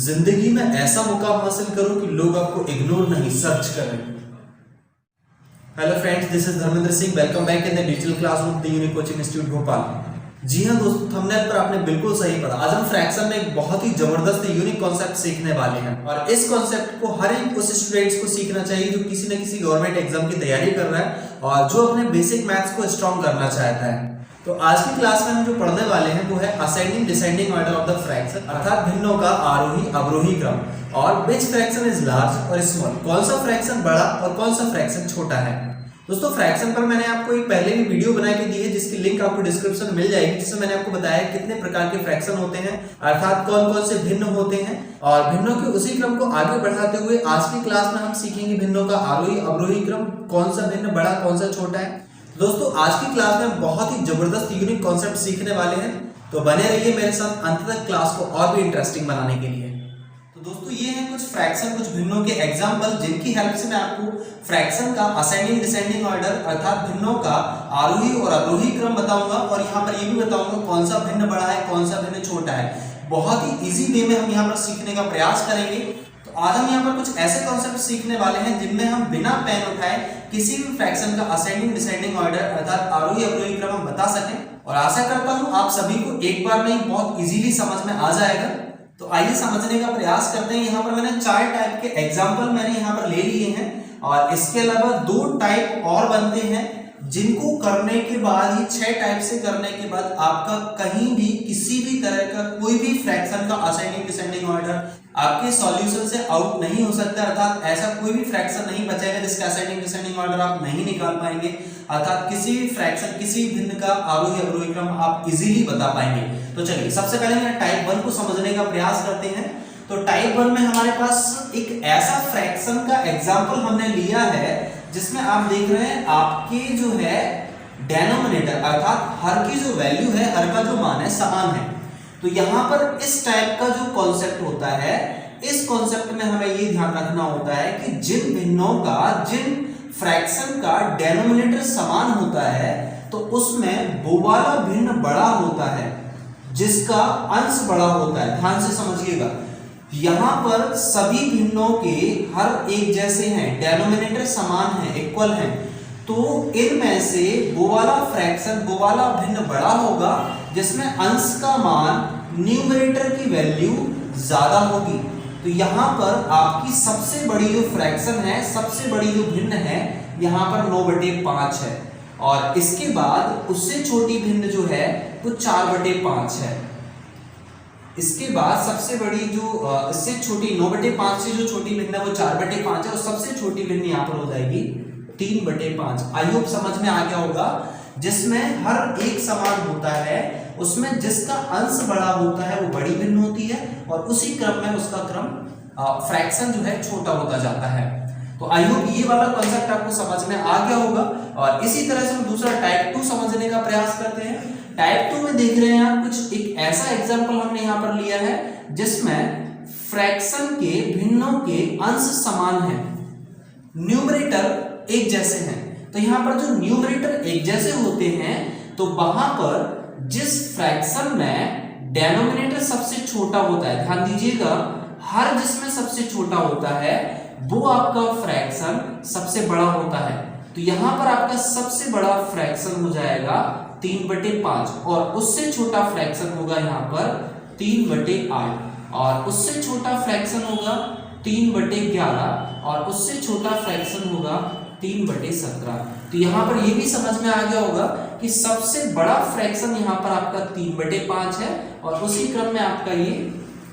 जिंदगी में ऐसा मुकाम हासिल करो कि लोग आपको इग्नोर नहीं सर्च करें। Hello friends, this is Dharmendra Singh. Welcome back in the digital classroom the unique coaching institute Bhopal. जी हाँ दोस्तों, थंबनेल पर आपने बिल्कुल सही पढ़ा। आज हम फ्रैक्शन में एक बहुत ही जबरदस्त यूनिक कॉन्सेप्ट सीखने वाले हैं और इस कॉन्सेप्ट को हर एक उस स्टूडेंट्स को सीखना चाहिए जो किसी न किसी गवर्नमेंट एग्जाम की तैयारी कर रहा है और जो अपने बेसिक मैथ्स को स्ट्रॉन्ग करना चाहता है। तो आज की क्लास में हम जो पढ़ने वाले हैं वो है ascending descending order of the fraction, अर्थात भिन्नों का आरोही अवरोही क्रम, और विच फ्रैक्शन इज लार्ज और स्मॉल, कौन सा फ्रैक्शन बड़ा और कौन सा फ्रैक्शन छोटा है। दोस्तों, फ्रैक्शन पर मैंने आपको एक पहले भी वीडियो बना के दी है जिसकी लिंक आपको डिस्क्रिप्शन में मिल जाएगी, जिसमें मैंने आपको बताया कितने प्रकार के फ्रैक्शन होते हैं, अर्थात कौन कौन से भिन्न होते हैं। और भिन्नों के उसी क्रम को आगे बढ़ाते हुए आज की क्लास में हम सीखेंगे भिन्नों का आरोही अवरोही क्रम, कौन सा भिन्न बड़ा कौन सा छोटा है। दोस्तों, आज की क्लास में हम बहुत ही जबरदस्त यूनिक कॉन्सेप्ट सीखने वाले हैं, तो बने रहिए मेरे साथ अंत तक क्लास को और भी इंटरेस्टिंग बनाने के लिए। तो दोस्तों, ये हैं कुछ फ्रैक्शन, कुछ भिन्नों के एग्जांपल जिनकी हेल्प से मैं आपको फ्रैक्शन का असेंडिंग डिसेंडिंग ऑर्डर अर्थात भिन्नों का आरोही और अवरोही क्रम बताऊंगा और यहाँ पर ये भी बताऊंगा कौन सा भिन्न बड़ा है कौन सा भिन्न छोटा है। बहुत ही इजी वे में हम यहाँ पर सीखने का प्रयास करेंगे। तो आज हम यहाँ पर कुछ ऐसे कॉन्सेप्ट सीखने वाले हैं जिनमें हम बिना पेन उठाए किसी भी फ्रैक्शन का असेंडिंग डिसेंडिंग ऑर्डर अर्थात आरोही अवरोही क्रम हम बता सकें, और आशा करता हूं आप सभी को एक बार में ही बहुत इजीली समझ में आ जाएगा। तो आइए समझने का प्रयास करते हैं। यहाँ पर मैंने 4 टाइप के एग्जाम्पल मैंने यहाँ पर ले लिए हैं और इसके अलावा 2 टाइप और बनते हैं जिनको करने के बाद ही 6 टाइप से करने के बाद आपका कहीं भी किसी भी तरह का कोई भी फ्रैक्शन का असेंडिंग डिसेंडिंग ऑर्डर आपके सॉल्यूशन से आउट नहीं हो सकता, अर्थात ऐसा कोई भी फ्रैक्शन नहीं बचेगा जिसका असेंडिंग डिसेंडिंग ऑर्डर आप नहीं निकाल पाएंगे, अर्थात किसी भी फ्रैक्शन किसी भिन्न का आरोही अवरोही क्रम आप इजीली बता पाएंगे। तो चलिए सबसे पहले मैं टाइप 1 को समझने का प्रयास करते हैं। तो टाइप 1 में हमारे पास एक ऐसा फ्रैक्शन का एग्जाम्पल हमने लिया है जिसमें आप देख रहे हैं आपके जो है डेनोमिनेटर अर्थात हर की जो वैल्यू है, हर का जो मान है समान है। तो यहां पर इस टाइप का जो कॉन्सेप्ट होता है, इस कॉन्सेप्ट में हमें ये ध्यान रखना होता है कि जिन भिन्नों का जिन फ्रैक्शन का डेनोमिनेटर समान होता है तो उसमें वो वाला भिन्न बड़ा होता है जिसका अंश बड़ा होता है। ध्यान से समझिएगा, यहां पर सभी भिन्नों के हर एक जैसे हैं, डेनोमिनेटर समान है, इक्वल है, तो इनमें से वो वाला फ्रैक्शन वो वाला भिन्न बड़ा होगा जिसमें अंश का मान न्यूमरेटर की वैल्यू ज्यादा होगी। तो यहां पर आपकी सबसे बड़ी जो फ्रैक्शन है, सबसे बड़ी जो भिन्न है, यहां पर 9/5 है और इसके बाद उससे छोटी भिन्न जो है वो 4/5 है। इसके बाद सबसे बड़ी जो इससे छोटी 9/5 से जो छोटी भिन्न है वो 4/5 है और सबसे छोटी भिन्न यहाँ पर हो जाएगी 3/5। आई होप समझ में आ गया होगा। जिसमें हर एक समान होता है उसमें जिसका अंश बड़ा होता है वो बड़ी भिन्न होती है और उसी क्रम में उसका क्रम फ्रैक्शन जो है छोटा होता जाता है। तो आई होप ये वाला कॉन्सेप्ट आपको समझ में आ गया होगा। और इसी तरह से हम दूसरा टाइप 2 समझने का प्रयास करते हैं। टाइप 2 में देख रहे हैं आप कुछ एक ऐसा एग्जांपल हमने यहाँ पर लिया है जिसमें फ्रैक्शन के भिन्नों के अंश समान है, न्यूमरेटर एक जैसे हैं। तो यहाँ पर जो न्यूमरेटर एक जैसे होते हैं तो वहां पर जिस फ्रैक्शन में डेनोमिनेटर सबसे छोटा होता है, ध्यान दीजिएगा, हर जिसमें सबसे छोटा होता है वो आपका फ्रैक्शन सबसे बड़ा होता है। तो यहां पर आपका सबसे बड़ा फ्रैक्शन हो जाएगा 3/5 और उससे छोटा फ्रैक्शन होगा यहाँ पर 3/8 और उससे छोटा फ्रैक्शन होगा 3/11 और उससे छोटा फ्रैक्शन होगा 3/17। तो यहाँ पर ये भी समझ में आ गया होगा कि सबसे बड़ा फ्रैक्शन यहाँ पर आपका 3/5 है और उसी क्रम में आपका ये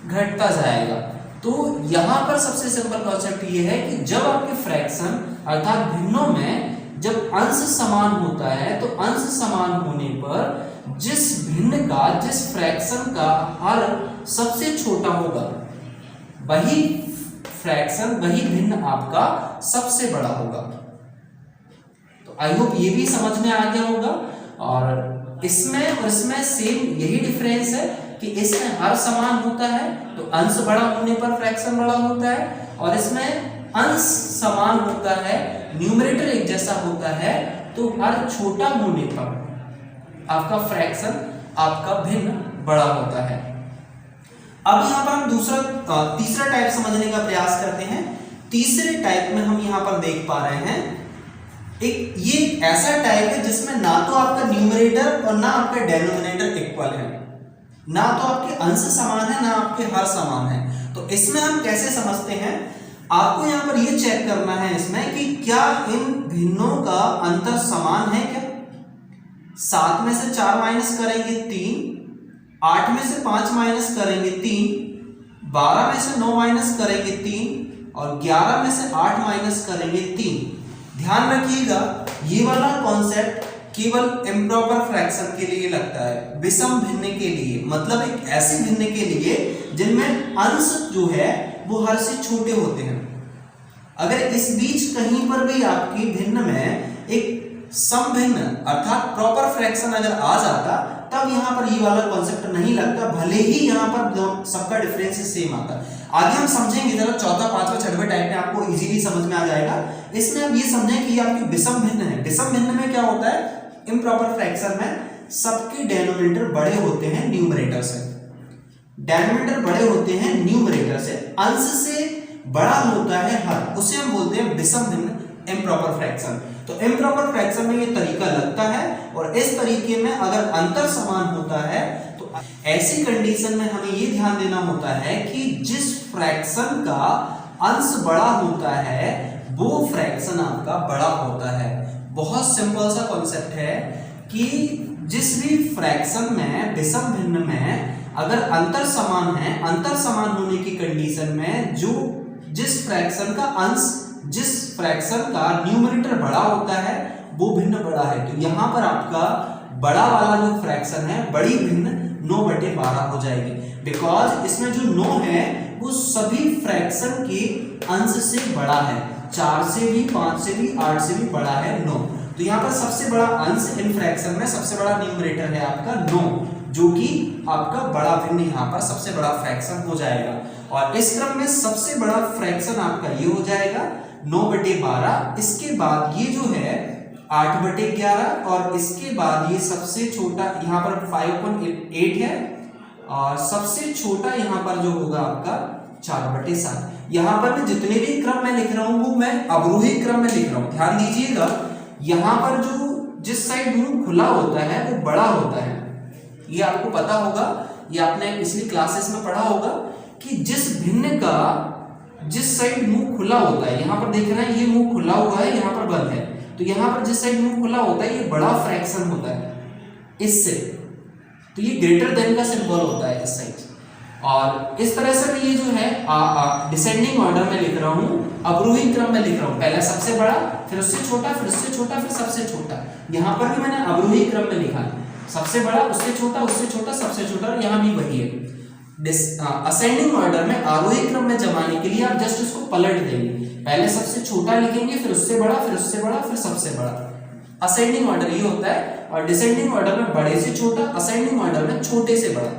घटता जाएगा। तो यहाँ पर सबसे सिंपल कॉन्सेप्ट ये है कि जब आपके फ्रैक्शन अर्थात भिन्नों में जब अंश समान होता है तो अंश समान होने पर जिस भिन्न का जिस फ्रैक्शन का हर सबसे छोटा होगा वही फ्रैक्शन वही भिन्न आपका सबसे बड़ा होगा। तो आई होप ये भी समझ में आ गया होगा। और इसमें और इसमें सेम यही डिफरेंस है कि इसमें हर समान होता है तो अंश बड़ा होने पर फ्रैक्शन बड़ा होता है और इसमें अंश समान होता है, न्यूमरेटर एक जैसा होता है, तो हर छोटा होने पर आपका फ्रैक्शन आपका भिन्न बड़ा होता है। अब यहाँ पर हम तीसरा टाइप समझने का प्रयास करते हैं। तीसरे टाइप में हम यहाँ पर देख पा रहे हैं ये ऐसा टाइप है जिसमें ना तो आपका न्यूमरेटर और ना आपका डेनोमिनेटर इक्वल है, ना तो आपके अंश समान है ना आपके हर समान है। तो इसमें हम कैसे समझते हैं, आपको यहाँ पर ये चेक करना है इसमें कि क्या इन भिन्नों का अंतर समान है क्या। 7 में से 4 माइनस करेंगे 3, 8 में से 5 माइनस करेंगे 3, 12 में से 9 माइनस करेंगे 3 और 11 में से 8 माइनस करेंगे 3। ध्यान रखिएगा ये वाला कॉन्सेप्ट केवल इम्प्रॉपर फ्रैक्शन के लिए लगता है, विषम भिन्न के लिए, मतलब एक ऐसे भिन्न के लिए जिनमें अंश जो है वो हर से छोटे होते हैं। अगर इस बीच कहीं पर भी आपकी भिन्न में एक सम भिन्न अर्थात प्रॉपर फ्रैक्शन अगर आ जाता तब यहाँ पर ये वाला कॉन्सेप्ट नहीं लगता, भले ही यहाँ पर सबका डिफरेंस सेम आता। आगे हम समझेंगे जरा चौथा, पांचवा, छठवें टाइप में आपको इजीली समझ में आ जाएगा। इसमें आप ये समझें कि ये आपकी विषम भिन्न है। विषम भिन्न में क्या होता है, इम्प्रॉपर फ्रैक्शन में सबके डेनोमिनेटर बड़े होते हैं न्यूमरेटर से, डेनोमिनेटर बड़े होते हैं न्यूमरेटर से, अंश से बड़ा होता है हर, उसे हम बोलते हैं विषम भिन्न इम्प्रॉपर फ्रैक्शन। तो इम्प्रॉपर फ्रैक्शन में ये तरीका लगता है और इस तरीके में अगर अंतर समान होता है तो ऐसी कंडीशन में हमें ये ध्यान देना होता है कि जिस फ्रैक्शन का अंश बड़ा होता है वो फ्रैक्शन आपका बड़ा होता है। बहुत सिंपल सा कॉन्सेप्ट है कि जिस भी फ्रैक्शन में विषम भिन्न में अगर अंतर समान है, अंतर समान होने की कंडीशन में जो जिस फ्रैक्शन का अंश, जिस फ्रैक्शन का न्यूमरेटर बड़ा होता है वो भिन्न बड़ा है। तो यहां पर आपका बड़ा वाला जो फ्रैक्शन है बड़ी भिन्न 9/12 हो जाएगी, बिकॉज इसमें जो 9 है वो सभी फ्रैक्शन के अंश से बड़ा है, 4 से भी, 5 से भी, 8 से भी बड़ा है 9। तो यहाँ पर सबसे बड़ा अंश इन फ्रैक्शन में, सबसे बड़ा न्यूमरेटर है आपका 9, जो कि आपका बड़ा भिन्न यहाँ पर सबसे बड़ा फ्रैक्शन हो जाएगा। और इस क्रम में सबसे बड़ा फ्रैक्शन आपका ये हो जाएगा 9/12। इसके बाद ये जो है 8/11 और इसके बाद ये सबसे छोटा यहाँ पर 5/8 है और सबसे छोटा यहाँ पर जो होगा आपका 4/7। यहाँ पर मैं जितने भी क्रम में लिख रहा हूँ वो मैं अवरोही क्रम में लिख रहा हूँ। ध्यान दीजिएगा यहाँ पर जो जिस साइड मुंह खुला होता है वो बड़ा होता है, ये आपको पता होगा, ये आपने पिछली क्लासेस में पढ़ा होगा कि जिस भिन्न का जिस साइड मुंह खुला होता है, यहाँ पर देख रहे हैं ये मुंह खुला हुआ है, यहाँ पर बंद है, तो यहाँ पर जिस साइड मुंह खुला होता है ये बड़ा फ्रैक्शन होता है इससे, तो ये ग्रेटर देन का सिंबल होता है इस साइड। और इस तरह से ये जो है डिसेंडिंग ऑर्डर में लिख रहा हूँ, अवरोही क्रम में लिख रहा हूँ, पहले सबसे बड़ा, फिर उससे छोटा, फिर उससे छोटा, फिर सबसे छोटा। यहाँ पर भी मैंने अवरोही क्रम में लिखा है, सबसे बड़ा, उससे छोटा, सबसे छोटा, और यहाँ भी वही है। असेंडिंग ऑर्डर में आरोही क्रम में जमाने के लिए आप जस्ट इसको पलट देंगे, पहले सबसे छोटा लिखेंगे, फिर उससे बड़ा, फिर उससे बड़ा, फिर सबसे बड़ा। असेंडिंग ऑर्डर ये होता है। और डिसेंडिंग ऑर्डर में बड़े से छोटा, असेंडिंग ऑर्डर में छोटे से बड़ा।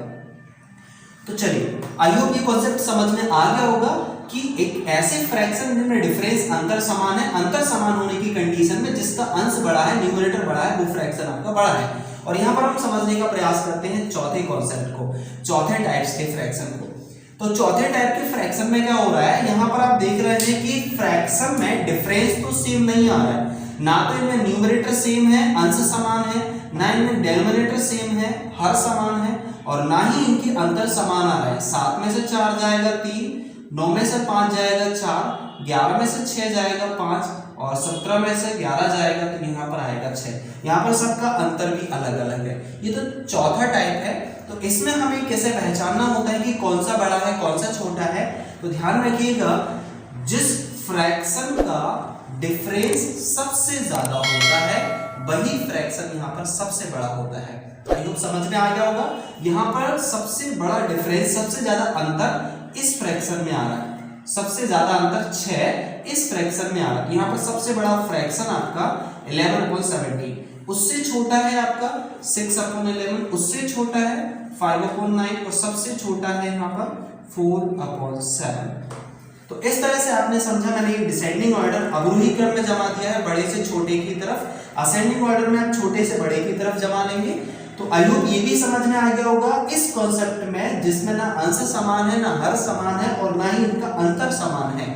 तो चलिए, आई होप ये कॉन्सेप्ट समझ में आ गया होगा कि एक ऐसे फ्रैक्शन जिनमें डिफरेंस अंतर समान है, अंतर समान होने की कंडीशन में जिसका अंश बड़ा है, न्यूमरेटर बड़ा है, वो फ्रैक्शन आपका बड़ा है। और यहाँ पर हम समझने का प्रयास करते हैं चौथे कॉन्सेप्ट को, चौथे टाइप्स के फ्रैक्शन को। तो चौथे टाइप के फ्रैक्शन में क्या हो रहा है, यहाँ पर आप देख रहे हैं कि फ्रैक्शन में डिफरेंस तो सेम नहीं आ रहा है, ना तो इनमें न्यूमरेटर सेम है, अंश समान है, ना इनमें डेनोमिनेटर सेम है, हर समान है, और ना ही इनकी अंतर समान आ रहा है। 7 में से 4 जाएगा 3, 9 में से 5 जाएगा 4, 11 में से 6 जाएगा 5 और 17 में से 11 जाएगा तो यहाँ पर आएगा 6। यहाँ पर सबका अंतर भी अलग अलग है। ये तो चौथा टाइप है। तो इसमें हमें कैसे पहचानना होता है कि कौन सा बड़ा है, कौन सा छोटा है। तो ध्यान रखिएगा, जिस फ्रैक्शन का डिफरेंस सबसे ज्यादा होता है वही फ्रैक्शन यहाँ पर सबसे बड़ा होता है। आई होप समझ में आ गया होगा। यहाँ पर सबसे बड़ा डिफरेंस, सबसे ज्यादा अंतर इस फ्रैक्शन में आ रहा है, सबसे ज्यादा अंतर 6 इस फ्रैक्शन में आ रहा है। यहाँ पर सबसे बड़ा फ्रैक्शन आपका 11/17, उससे छोटा है आपका 6/11, उससे छोटा है 5/9 और सबसे छोटा है यहाँ पर 4/7। तो इस तरह से आपने समझा, मैंने डिसेंडिंग ऑर्डर अवरोही क्रम में जमा दिया है बड़े से छोटे की तरफ, असेंडिंग ऑर्डर में आप छोटे से बड़े की तरफ जमा लेंगे। तो आई होप ये भी समझ में आ गया होगा इस कॉन्सेप्ट में, जिसमें ना अंश समान है, ना हर समान है, और ना ही उनका अंतर समान है।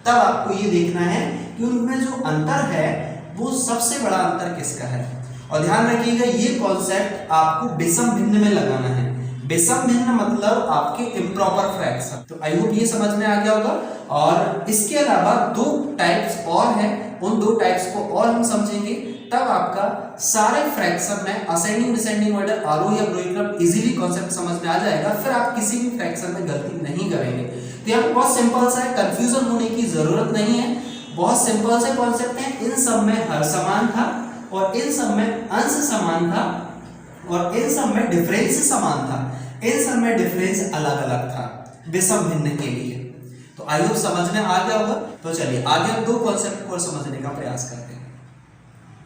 तब आपको ये देखना है कि उनमें जो अंतर है वो सबसे बड़ा अंतर किसका है। और ध्यान रखिएगा ये कॉन्सेप्ट आपको विषम भिन्न में लगाना है। विषम भिन्न मतलब आपके इम्प्रॉपर फ्रैक्शन। तो आई होप ये समझ में आ गया होगा। और इसके अलावा दो टाइप्स और हैं, उन दो टाइप्स को और हम समझेंगे, तब आपका सारे फ्रैक्शन में असेंडिंग डिसेंडिंग ऑर्डर, आरोही अवरोही क्रम इजीली कॉन्सेप्ट समझ में आ जाएगा। फिर आप किसी भी फ्रैक्शन में गलती नहीं करेंगे। तो यहाँ पे बहुत सिंपल सा है, कंफ्यूजन होने की जरूरत नहीं है। बहुत सिंपल से कॉन्सेप्ट है। इन सब में हर समान था, और इन सब में अंश समान था, और इन सब में डिफरेंस समान था। इन सब में डिफरेंस अलग अलग था विषम भिन्न के लिए। तो आई होप समझ में आ गया होगा। तो चलिए आगे हम दो कॉन्सेप्ट को समझने का प्रयास करते हैं।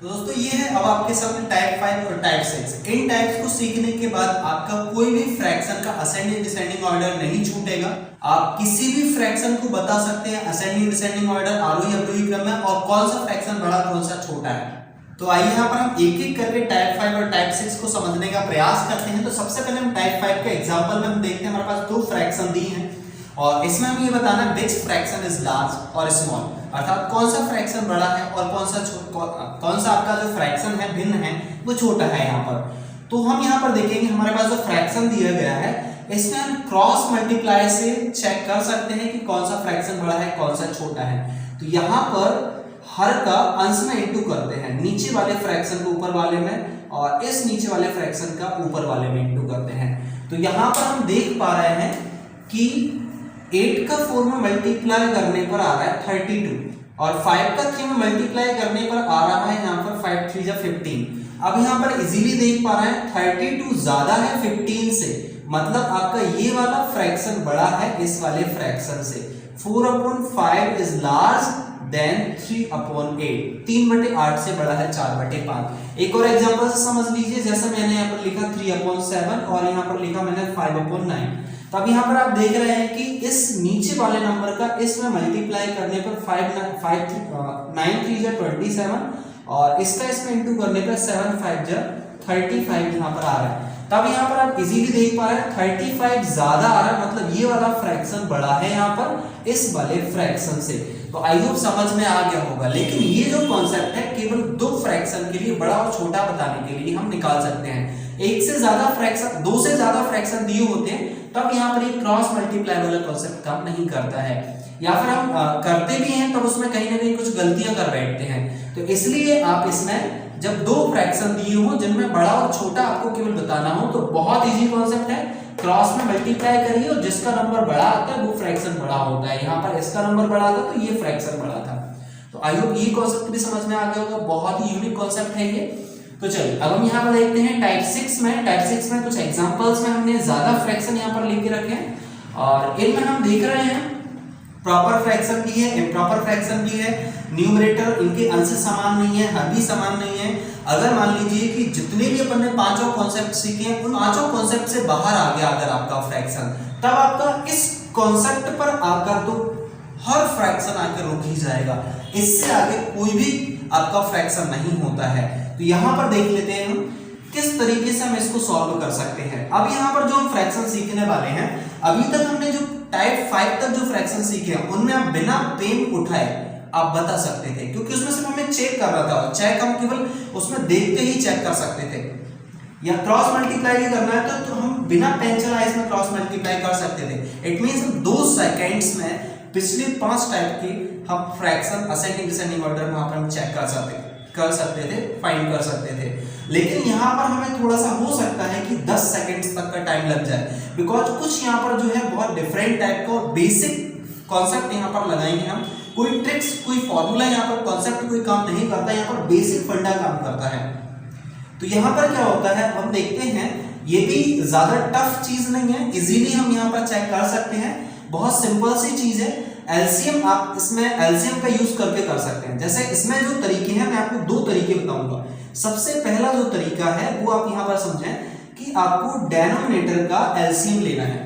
तो दोस्तों ये है अब आपके सामने टाइप 5 और टाइप 6। इन टाइप्स को सीखने के बाद आपका कोई भी फ्रैक्शन का असेंडिंग डिसेंडिंग ऑर्डर नहीं छूटेगा। आप किसी भी फ्रैक्शन को बता सकते हैं असेंडिंग डिसेंडिंग ऑर्डर, आरोही अवरोही क्रम में, और कौन सा फ्रैक्शन बड़ा कौन सा छोटा है। तो आइए यहाँ पर हम एक एक करके टाइप 5 और टाइप 6 को समझने का प्रयास करते हैं। तो सबसे पहले हम टाइप 5 का एग्जांपल में हम देखते हैं। हमारे पास दो फ्रैक्शन दी हैं, और इसमें हम ये बताना है विच फ्रैक्शन इज लार्ज और स्मॉल, अर्थात कौन सा फ्रैक्शन बड़ा है और कौन सा आपका जो फ्रैक्शन है भिन्न है वो छोटा है। यहाँ पर तो हम यहाँ पर देखेंगे हमारे पास जो फ्रैक्शन दिया गया है, इसमें हम क्रॉस मल्टीप्लाई से चेक कर सकते हैं कि कौन सा फ्रैक्शन बड़ा है कौन सा छोटा है। तो यहाँ पर हर का अंश में इंटू करते हैं, नीचे वाले फ्रैक्शन को ऊपर वाले में, और इस नीचे वाले फ्रैक्शन का ऊपर वाले में इंटू करते हैं। तो यहाँ पर हम देख पा रहे हैं कि 8 का 4 में मल्टीप्लाई करने पर आ रहा है 32, और 5 का 3 में मल्टीप्लाई करने पर आ रहा है यहाँ पर 5 3 जा 15। अब यहाँ पर इजीली देख पा रहे हैं 32 ज्यादा है 15 से, मतलब आपका ये वाला फ्रैक्शन बड़ा है इस वाले फ्रैक्शन से। 4/5 इज लार्ज देन 3/8, 3/8 से बड़ा है 4/5। एक और एग्जांपल से समझ लीजिए, जैसे मैंने यहाँ पर लिखा 3/7 और यहाँ पर लिखा मैंने 5/9। तो अब यहाँ पर आप देख रहे हैं कि इस नीचे वाले नंबर का इसमें मल्टीप्लाई करने पर 9 3 जा 27, और इसका इसमें इंटू करने पर 7 5 जा 35 यहाँ पर आ रहा है। तब यहाँ पर आप इजीली देख पा रहे हैं 35 ज्यादा आ रहा है, मतलब ये वाला फ्रैक्शन बड़ा है यहाँ पर इस वाले फ्रैक्शन से। तो आई होप समझ में आ गया होगा। लेकिन ये जो कॉन्सेप्ट है केवल दो फ्रैक्शन के लिए, बड़ा और छोटा बताने के लिए हम निकाल सकते हैं। एक से ज्यादा फ्रैक्शन, दो से ज्यादा फ्रैक्शन दिए होते हैं, तब यहाँ पर ये क्रॉस मल्टीप्लाई वाला कॉन्सेप्ट काम नहीं करता है, या फिर हम करते भी हैं तब उसमें कहीं ना कहीं कुछ गलतियां कर बैठते हैं। तो इसलिए आप इसमें जब दो फ्रैक्शन दिए हो जिनमें बड़ा और छोटा आपको केवल बताना हो, तो बहुत इजी कॉन्सेप्ट है, क्रॉस में मल्टीप्लाई करिए और जिसका नंबर बड़ा आता है वो फ्रैक्शन बड़ा होता है। यहाँ पर इसका नंबर बड़ा था तो ये फ्रैक्शन बड़ा था। तो आई होप ये कॉन्सेप्ट भी समझ में आ गया होगा, बहुत ही यूनिक कॉन्सेप्ट है ये। तो चलिए अब हम यहाँ पर देखते हैं टाइप 6 में। टाइप 6 में कुछ एग्जांपल्स में हमने ज्यादा फ्रैक्शन यहाँ पर लेके रखे हैं, और इनमें हम देख रहे हैं प्रॉपर फ्रैक्शन भी है, इम्प्रॉपर फ्रैक्शन भी है, न्यूमरेटर इनके अंश समान नहीं है, हर भी समान नहीं है। अगर मान लीजिए कि जितने भी अपन ने पांचों कॉन्सेप्ट सीखे हैं, उन पांचों कॉन्सेप्ट से बाहर आ गया अगर आपका फ्रैक्शन, तब आपका इस कॉन्सेप्ट पर आकर तो हर फ्रैक्शन आकर रुक ही जाएगा, इससे आगे कोई भी आपका फ्रैक्शन नहीं होता है। तो यहाँ पर देख लेते हैं हम किस तरीके से हम इसको सॉल्व कर सकते हैं। अब यहाँ पर जो हम फ्रैक्शन सीखने वाले हैं, अभी तक हमने जो टाइप 5 तक जो फ्रैक्शन सीखे हैं उनमें आप बिना पेन उठाए आप बता सकते थे, क्योंकि उसमें सिर्फ हमें चेक कर रहा था। चेक हम केवल उसमें देखते ही चेक कर सकते थे, या क्रॉस मल्टीप्लाई भी करना है तो हम बिना पेन चलाए इसमें क्रॉस मल्टीप्लाई कर सकते थे। इट मींस हम 2 सेकंड्स में पिछले 5 टाइप के हम फ्रैक्शन असेंडिंग डिसेंडिंग ऑर्डर में हम चेक कर सकते थे, फाइंड कर सकते थे। लेकिन यहाँ पर हमें थोड़ा सा हो सकता है कि 10 सेकंड्स तक का टाइम लग जाए, बिकॉज कुछ यहाँ पर जो है बहुत डिफरेंट टाइप का बेसिक कॉन्सेप्ट यहाँ पर लगाएंगे हम। कोई ट्रिक्स, कोई फॉर्मूला यहाँ पर कॉन्सेप्ट कोई काम नहीं करता, यहाँ पर बेसिक फंडा काम करता है। तो यहाँ पर क्या होता है हम देखते हैं, ये भी ज्यादा टफ चीज नहीं है, इजीली हम यहाँ पर चेक कर सकते हैं, बहुत सिंपल सी चीज है। एलसीएम आप इसमें एलसीएम का यूज करके कर सकते हैं। जैसे इसमें जो तरीके हैं मैं आपको 2 तरीके बताऊंगा। सबसे पहला जो तरीका है वो आप यहाँ पर समझें कि आपको डेनोमिनेटर का एलसीएम लेना है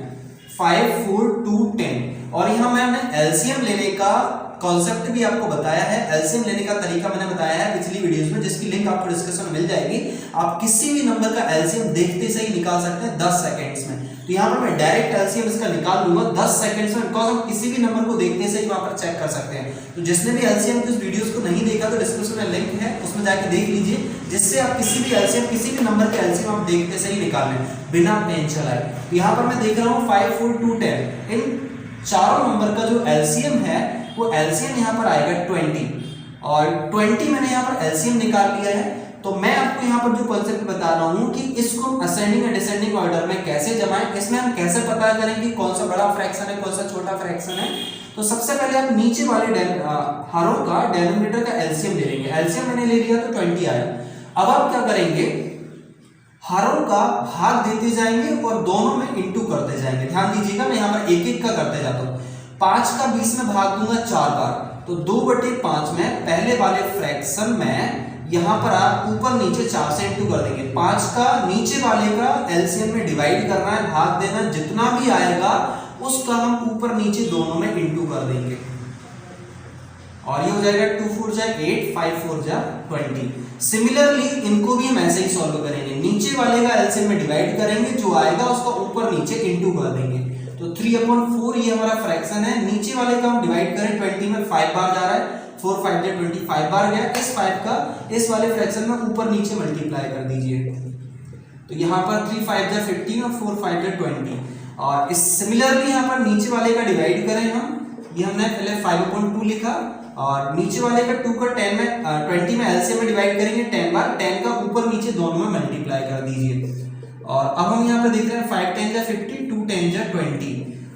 5 4 2 10, और यहाँ मैंने एलसीएम लेने का कॉन्सेप्ट भी आपको बताया है, एलसीएम लेने का तरीका मैंने बताया है पिछली वीडियोस में, जिसकी लिंक आपको डिस्क्रिप्शन में मिल जाएगी। आप किसी भी नंबर का एलसीएम देखते से ही निकाल सकते हैं 10 सेकंड्स में। तो यहाँ पर मैं डायरेक्ट एलसीएम इसका निकाल लूंगा 10 सेकंड्स में, बिकॉज हम किसी भी नंबर को देखते से ही वहां पर चेक कर सकते हैं। तो जिसने भी एलसीएम की उस वीडियोस को नहीं देखा तो डिस्क्रिप्शन में लिंक है, उसमें जाके देख लीजिए, जिससे आप किसी भी एलसीएम, किसी भी नंबर के एलसीएम आप देखते से ही निकाल लें बिना पेन चलाए। तो यहाँ पर मैं देख रहा हूँ 5, 4, 2, 10, इन चारों नंबर का जो एलसीएम है वो एलसीएम यहाँ पर आएगा 20, और 20 मैंने यहाँ पर एलसीएम निकाल लिया है। तो मैं आपको यहाँ पर जो कॉन्सेप्ट बता रहा हूँ कि इसको असेंडिंग या डिसेंडिंग ऑर्डर में कैसे जमाएं, इसमें हम कैसे पता करें कि कौन सा बड़ा फ्रैक्शन है, कौन सा छोटा फ्रैक्शन है। तो सबसे पहले आप नीचे वाले हरों का डिनोमिनेटर का एलसीएम ले लेंगे। एलसीएम मैंने ले लिया तो 20 आया। अब आप क्या करेंगे, हरों का भाग देते जाएंगे और दोनों में इंटू करते जाएंगे। ध्यान दीजिएगा, मैं यहाँ पर एक एक का करते जाता हूँ। 5 का 20 में भाग दूंगा 4 बार, तो 2/5 में पहले वाले फ्रैक्शन में यहां पर आप ऊपर नीचे 4 से इंटू कर देंगे। 5 का नीचे वाले का एलसीएम में डिवाइड करना है, भाग देना, जितना भी आएगा उसका हम ऊपर नीचे दोनों में इंटू कर देंगे, और ये हो जाएगा 2 4 जा 8, 5 4 जा 20। सिमिलरली इनको भी हम ऐसे ही सॉल्व करेंगे, नीचे वाले का एलसीएम में डिवाइड करेंगे, जो आएगा उसका ऊपर नीचे इंटू कर देंगे। तो 3/4 ये हमारा फ्रैक्शन है, नीचे वाले का हम डिवाइड करें 20 में 5 बार जा रहा है, 4 5 जा 20, 5 बार गया। इस 5 का इस वाले फ्रैक्शन में ऊपर नीचे मल्टीप्लाई कर दीजिए, तो यहाँ पर 3 5 जा 15 और 4 5 जा 20। और इस सिमिलरली यहाँ पर नीचे वाले का डिवाइड करें हम, ये हमने पहले 5/2 लिखा, और नीचे वाले का 2 का 10 में 20 में एलसीएम में डिवाइड करेंगे 10 बार, 10 का ऊपर नीचे दोनों में मल्टीप्लाई कर दीजिए। और अब हम यहाँ पर देख रहे हैं 5 10 जा 50, 2 10 जा 20।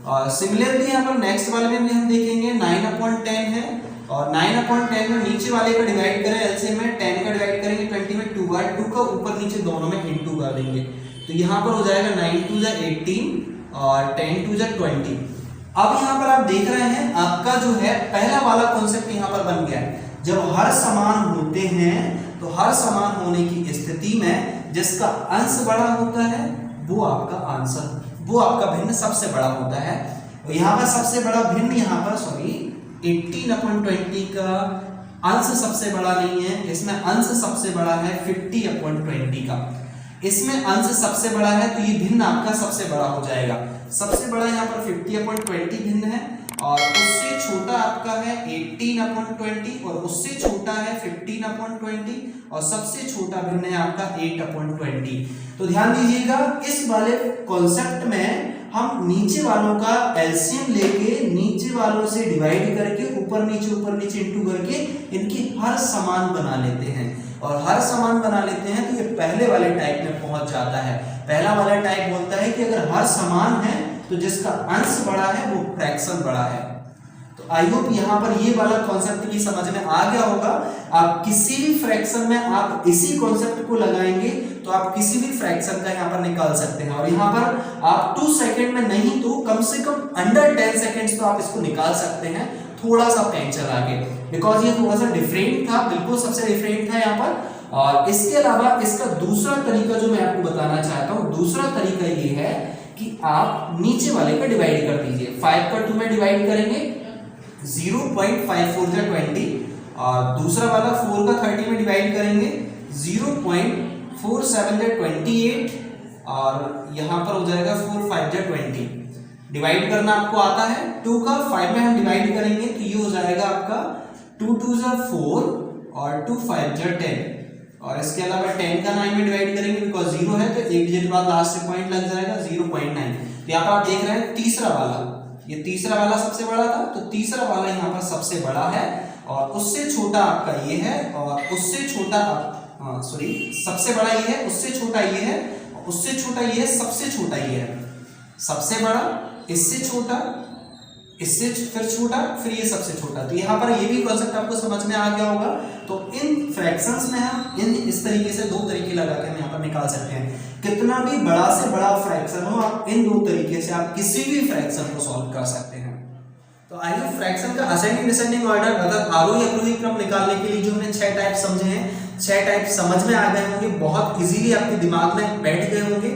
और सिमिलरली यहाँ पर नेक्स्ट वाले में हम देखेंगे 9/10 है, और 9/10 में नीचे वाले का डिवाइड करें एलसीएम में, 10 का डिवाइड करेंगे 20 में 2 बार, 2 का ऊपर नीचे दोनों में इंटू कर देंगे। तो यहाँ पर हो जाएगा 9 2 जा 18 और 10 2 जा 20। अब यहाँ पर आप देख रहे हैं आपका जो है पहला वाला कॉन्सेप्ट यहाँ पर बन गया है। जब हर समान होते हैं तो हर समान होने की स्थिति में जिसका अंश बड़ा होता है वो आपका आंसर, वो आपका भिन्न सबसे बड़ा होता है। और यहाँ पर सबसे बड़ा भिन्न, यहाँ पर 18/20 का अंश सबसे बड़ा नहीं है, इसमें अंश सबसे बड़ा है 50/20 का। इसमें अंश सबसे बड़ा है तो ये भिन्न आपका सबसे बड़ा हो जाएगा। सबसे बड़ा यहाँ पर 50/20 भिन्न है, और उससे छोटा आपका है 18/20, और उससे छोटा है 15/20, और सबसे छोटा भिन्न है आपका 8/20। तो ध्यान दीजिएगा, इस वाले कॉन्सेप्ट में हम नीचे वालों का एलसीएम लेके नीचे वालों से डिवाइड करके ऊपर नीचे इंटू करके इनकी हर समान बना लेते हैं, और हर समान बना लेते हैं तो ये पहले वाले टाइप में पहुंच जाता है। पहला वाला टाइप बोलता है कि अगर हर समान है तो जिसका अंश बड़ा है वो फ्रैक्शन बड़ा है। तो आई होप यहाँ पर ये वाला कॉन्सेप्ट भी समझ में आ गया होगा। आप किसी भी फ्रैक्शन में आप इसी कॉन्सेप्ट को लगाएंगे तो आप किसी भी फ्रैक्शन का यहाँ पर निकाल सकते हैं, और यहाँ पर आप 2 सेकंड में नहीं तो कम से कम अंडर 10 सेकंड्स तो आप इसको निकाल सकते हैं, थोड़ा सा पेन चला के, बिकॉज ये थोड़ा सा डिफरेंट था, बिल्कुल सबसे डिफरेंट था यहाँ पर। और इसके अलावा इसका दूसरा तरीका जो मैं आपको बताना चाहता हूँ, दूसरा तरीका ये है कि आप नीचे वाले का डिवाइड कर दीजिए। 5 पर 2 में डिवाइड करेंगे 0.54 जा 20, और दूसरा वाला 4 का 30 में डिवाइड करेंगे 0.47 जा 28, और यहाँ पर हो जाएगा 4 5 जा 20। डिवाइड करना आपको आता है, 2 का 5 में हम डिवाइड करेंगे तो ये हो जाएगा आपका 2 2 जा 4 और 2 5 जा 10, और इसके अलावा 10 का 9 में डिवाइड करेंगे, बिकॉज 0 है तो एक डिजिट बाद लास्ट से पॉइंट लग जाएगा 0.9। तो यहाँ पर आप देख रहे हैं तीसरा वाला, ये तीसरा वाला सबसे बड़ा था, तो तीसरा वाला यहाँ पर सबसे बड़ा है, और उससे छोटा आपका ये है, और उससे छोटा सबसे बड़ा ये है, उससे छोटा ये है, उससे छोटा ये है, सबसे छोटा ये है, सबसे बड़ा, इससे छोटा, इससे फिर छोटा, फिर ये सबसे छोटा। तो यहाँ पर ये भी कॉन्सेप्ट आपको समझ में आ गया होगा। तो इन फ्रैक्शंस में हम इस तरीके से 2 तरीके लगा के हम यहाँ पर निकाल सकते हैं। कितना भी बड़ा से बड़ा फ्रैक्शन हो, आप इन 2 तरीके से आप किसी भी फ्रैक्शन को सॉल्व कर सकते हैं। तो आई होप फ्रैक्शन का असेंडिंग डिसेंडिंग ऑर्डर अर्थात आरोही अवरोही क्रम निकालने के लिए जो हमने 6 टाइप समझे हैं, 6 टाइप समझ में आ गए होंगे, बहुत इजीली आपके दिमाग में बैठ गए होंगे।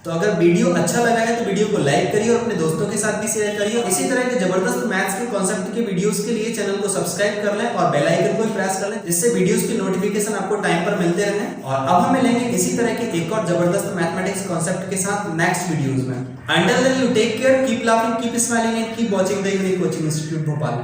तो अगर वीडियो अच्छा लगा है तो वीडियो को लाइक करिए और अपने दोस्तों के साथ भी शेयर करिए। इसी तरह के जबरदस्त मैथ्स के कॉन्सेप्ट के वीडियोस के लिए चैनल को सब्सक्राइब कर लें और बेल आइकन को प्रेस कर लें, जिससे वीडियोस की नोटिफिकेशन आपको टाइम पर मिलते रहें। और अब हम मिलेंगे इसी तरह के एक और जबरदस्त मैथमेटिक्स कॉन्सेप्ट के साथ नेक्स्ट वीडियोस में। Until then you take care, keep laughing, keep smiling and keep watching the unique coaching institute Bhopal.